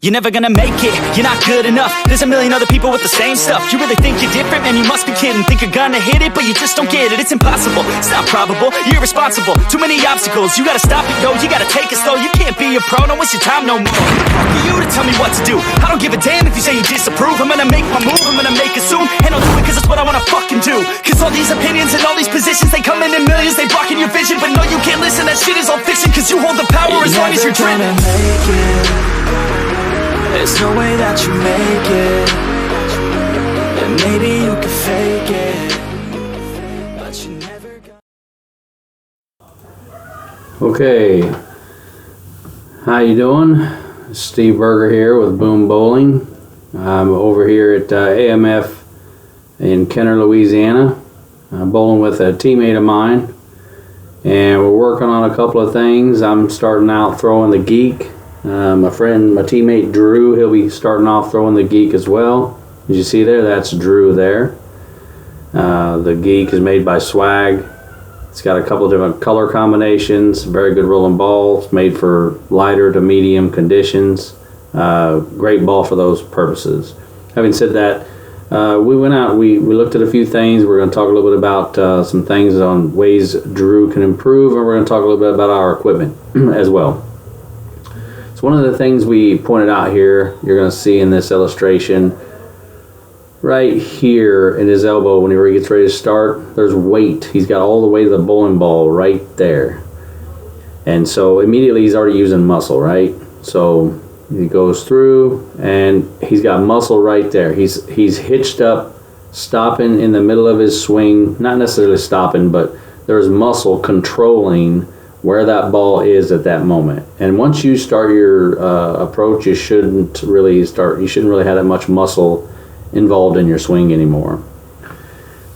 You're never gonna make it, you're not good enough. There's a million other people with the same stuff. You really think you're different? Man, you must be kidding. Think you're gonna hit it, but you just don't get it. It's impossible, it's not probable, you're irresponsible. Too many obstacles, you gotta stop it, yo. You gotta take it slow, you can't be a pro. Don't waste your time no more. Who are you to tell me what to do? I don't give a damn if you say you disapprove. I'm gonna make my move, I'm gonna make it soon. And I'll do it cause it's what I wanna fucking do. Cause all these opinions and all these positions, they come in millions, they blocking your vision. But no, you can't listen, that shit is all fiction. Cause you hold the power as long as you're driven. There's no way that you make it, and maybe you can fake it, but you never got. Okay, how you doing? Steve Berger here with Boom Bowling. I'm over here at AMF in Kenner, Louisiana. I'm bowling with a teammate of mine, and we're working on a couple of things. I'm starting out throwing the geek. My teammate Drew, he'll be starting off throwing the geek as well. As you see there, that's Drew there. The geek is made by Swag. It's got a couple of different color combinations, very good rolling ball. It's made for lighter to medium conditions. Great ball for those purposes. Having said that, we went out, we looked at a few things. We're going to talk a little bit about some things on ways Drew can improve, and we're going to talk a little bit about our equipment as well. So one of the things we pointed out here, you're going to see in this illustration, right here in his elbow when he gets ready to start, there's weight. He's got all the weight of the bowling ball right there. And so immediately he's already using muscle, right? So he goes through and he's got muscle right there. He's hitched up, stopping in the middle of his swing, not necessarily stopping, but there's muscle controlling where that ball is at that moment. And once you start your approach, you shouldn't really have that much muscle involved in your swing anymore.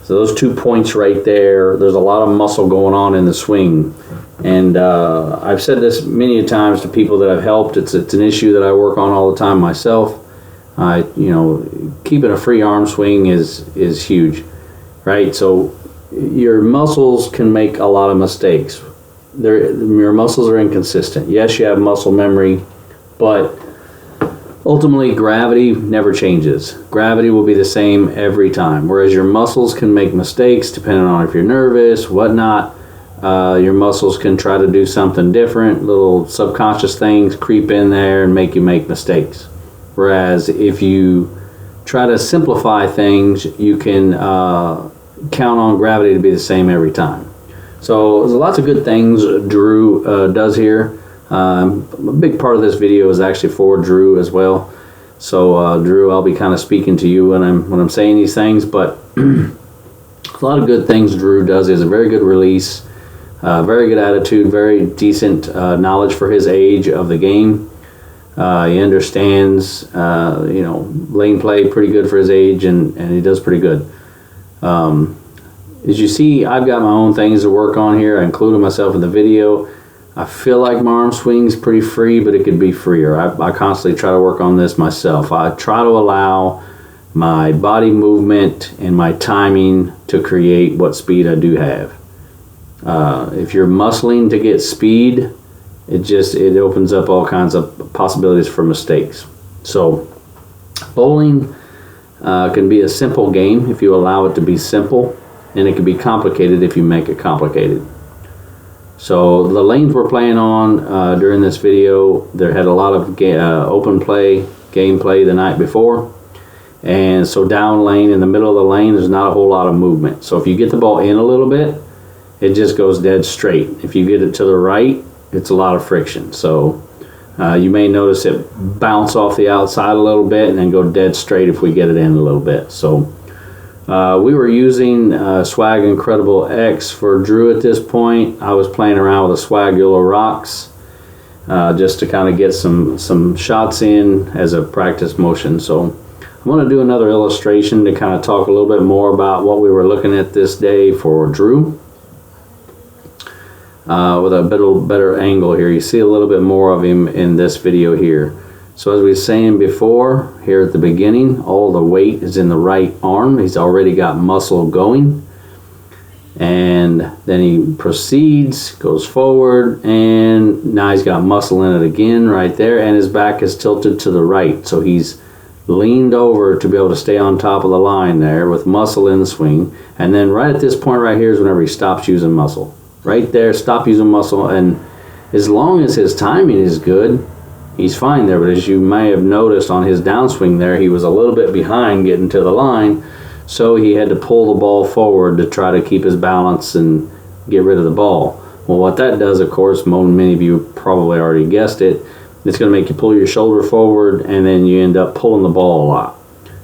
So those 2 points right there, there's a lot of muscle going on in the swing. And I've said this many times to people that I've helped. It's an issue that I work on all the time myself. Keeping a free arm swing is huge, right? So your muscles can make a lot of mistakes. Your muscles are inconsistent. Yes, you have muscle memory, but ultimately gravity never changes. Gravity will be the same every time, whereas your muscles can make mistakes depending on if you're nervous, whatnot. Your muscles can try to do something different. Little subconscious things creep in there and make you make mistakes. Whereas if you try to simplify things, you can count on gravity to be the same every time. So there's lots of good things Drew does here. A big part of this video is actually for Drew as well. So Drew, I'll be kind of speaking to you when I'm saying these things, but a lot of good things Drew does. He has a very good release, very good attitude, very decent knowledge for his age of the game. He understands, lane play pretty good for his age, and he does pretty good. As you see, I've got my own things to work on here. I included myself in the video. I feel like my arm swing's pretty free, but it could be freer. I constantly try to work on this myself. I try to allow my body movement and my timing to create what speed I do have. If you're muscling to get speed, it opens up all kinds of possibilities for mistakes. So bowling can be a simple game if you allow it to be simple, and it can be complicated if you make it complicated. So the lanes we're playing on during this video, there had a lot of open play, gameplay the night before. And so down lane, in the middle of the lane, there's not a whole lot of movement. So if you get the ball in a little bit, it just goes dead straight. If you get it to the right, it's a lot of friction. So you may notice it bounce off the outside a little bit and then go dead straight if we get it in a little bit. So we were using Swag YOLO for Drew at this point. I was playing around with a Swag YOLO Rocks just to kind of get some shots in as a practice motion. So I'm going to do another illustration to kind of talk a little bit more about what we were looking at this day for Drew. With a better angle here. You see a little bit more of him in this video here. So as we were saying before, here at the beginning, all the weight is in the right arm. He's already got muscle going. And then he proceeds, goes forward, and now he's got muscle in it again right there, and his back is tilted to the right. So he's leaned over to be able to stay on top of the line there with muscle in the swing. And then right at this point right here is whenever he stops using muscle. Right there, stop using muscle, and as long as his timing is good, he's fine there. But as you may have noticed on his downswing there, he was a little bit behind getting to the line, so he had to pull the ball forward to try to keep his balance and get rid of the ball. Well, what that does, of course, many of you probably already guessed it, it's going to make you pull your shoulder forward, and then you end up pulling the ball a lot.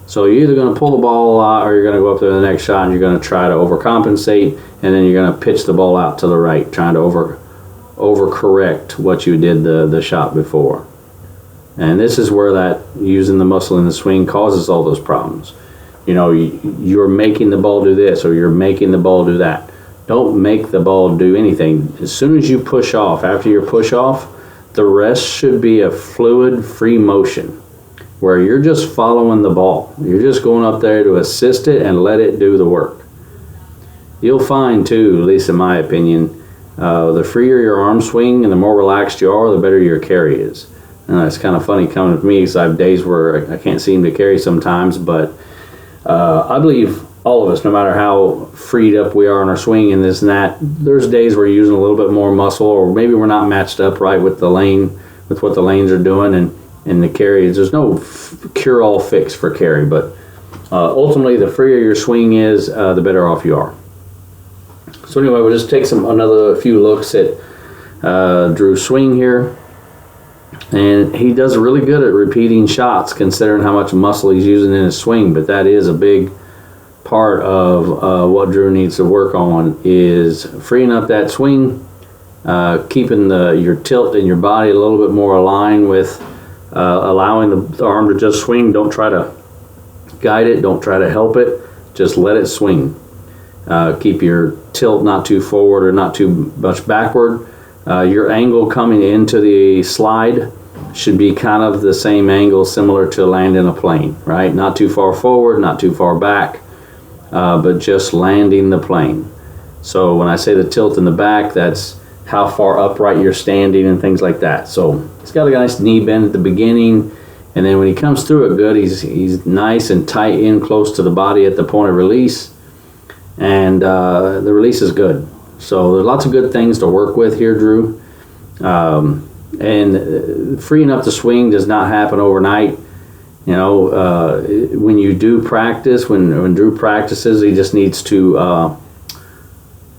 So you're either going to pull the ball a lot, or you're going to go up there to the next shot and you're going to try to overcompensate, and then you're going to pitch the ball out to the right, trying to overcorrect what you did the shot before. And this is where that using the muscle in the swing causes all those problems. You know, you're making the ball do this, or you're making the ball do that. Don't make the ball do anything. As soon as you push off, after your push off, the rest should be a fluid, free motion where you're just following the ball. You're just going up there to assist it and let it do the work. You'll find too, at least in my opinion, the freer your arm swing and the more relaxed you are, the better your carry is. And it's kind of funny coming with me because I have days where I can't seem to carry sometimes, but I believe all of us, no matter how freed up we are in our swing and this and that, there's days where we're using a little bit more muscle, or maybe we're not matched up right with the lane, with what the lanes are doing, and the carry. There's no cure-all fix for carry, but ultimately the freer your swing is, the better off you are. So anyway, we'll just take another few looks at Drew's swing here. And he does really good at repeating shots considering how much muscle he's using in his swing, but that is a big part of what Drew needs to work on, is freeing up that swing, keeping your tilt in your body a little bit more aligned with allowing the arm to just swing. Don't try to guide it, don't try to help it, just let it swing. Keep your tilt not too forward or not too much backward. Your angle coming into the slide should be kind of the same angle, similar to landing a plane, right? Not too far forward, not too far back, but just landing the plane. So when I say the tilt in the back, that's how far upright you're standing and things like that. So he's got a nice knee bend at the beginning, and then when he comes through it good, he's nice and tight in close to the body at the point of release, and the release is good. So there's lots of good things to work with here, Drew. And freeing up the swing does not happen overnight. You know, when you do practice, when Drew practices, he just needs to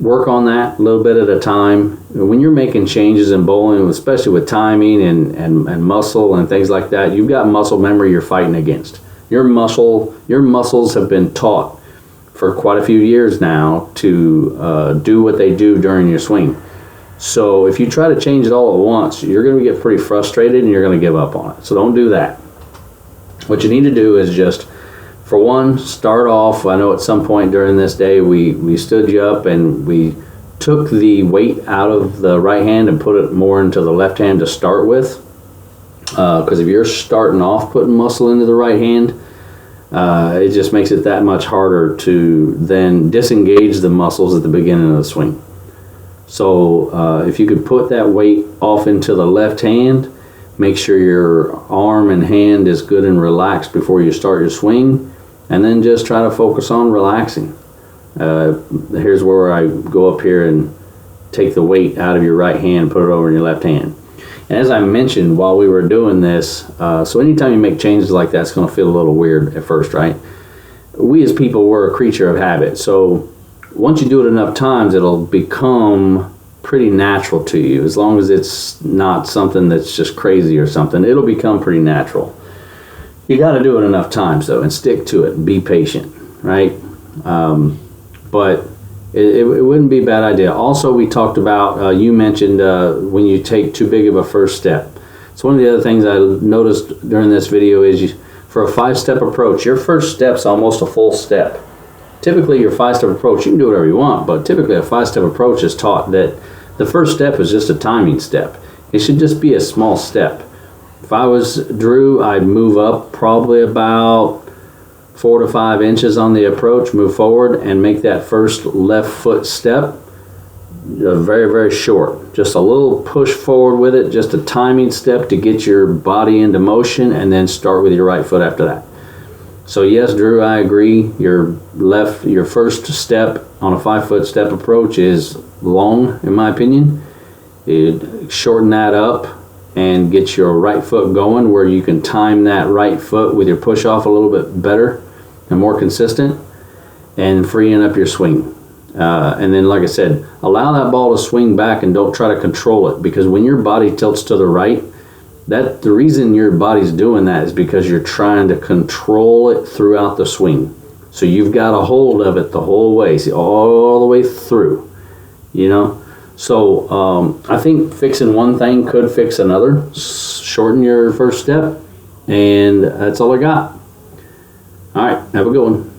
work on that a little bit at a time. When you're making changes in bowling, especially with timing and muscle and things like that, you've got muscle memory you're fighting against. Your muscles have been taught for quite a few years now to do what they do during your swing. So if you try to change it all at once, you're going to get pretty frustrated and you're going to give up on it. So don't do that. What you need to do is just, for one, start off. I know at some point during this day we stood you up and we took the weight out of the right hand and put it more into the left hand to start with. Because if you're starting off putting muscle into the right hand, it just makes it that much harder to then disengage the muscles at the beginning of the swing. So if you could put that weight off into the left hand, make sure your arm and hand is good and relaxed before you start your swing, and then just try to focus on relaxing. Here's where I go up here and take the weight out of your right hand and put it over in your left hand. And as I mentioned while we were doing this, so anytime you make changes like that, it's going to feel a little weird at first, right? We as people, we're a creature of habit. So once you do it enough times, it'll become pretty natural to you. As long as it's not something that's just crazy or something, it'll become pretty natural. You got to do it enough times, though, and stick to it and be patient, right? But it wouldn't be a bad idea. Also, we talked about, you mentioned when you take too big of a first step. So one of the other things I noticed during this video is for a 5-step approach, your first step's almost a full step. Typically, your 5-step approach, you can do whatever you want, but typically a 5-step approach is taught that the first step is just a timing step. It should just be a small step. If I was Drew, I'd move up probably about 4 to 5 inches on the approach, move forward and make that first left foot step very, very short. Just a little push forward with it, just a timing step to get your body into motion, and then start with your right foot after that. So yes, Drew, I agree. Your first step on a 5-foot step approach is long, in my opinion. Shorten that up and get your right foot going where you can time that right foot with your push off a little bit better and more consistent, and freeing up your swing. And then, like I said, allow that ball to swing back and don't try to control it, because when your body tilts to the right, the reason your body's doing that is because you're trying to control it throughout the swing. So you've got a hold of it the whole way, see, all the way through, you know. So I think fixing one thing could fix another. Shorten your first step, and that's all I got. All right, have a good one.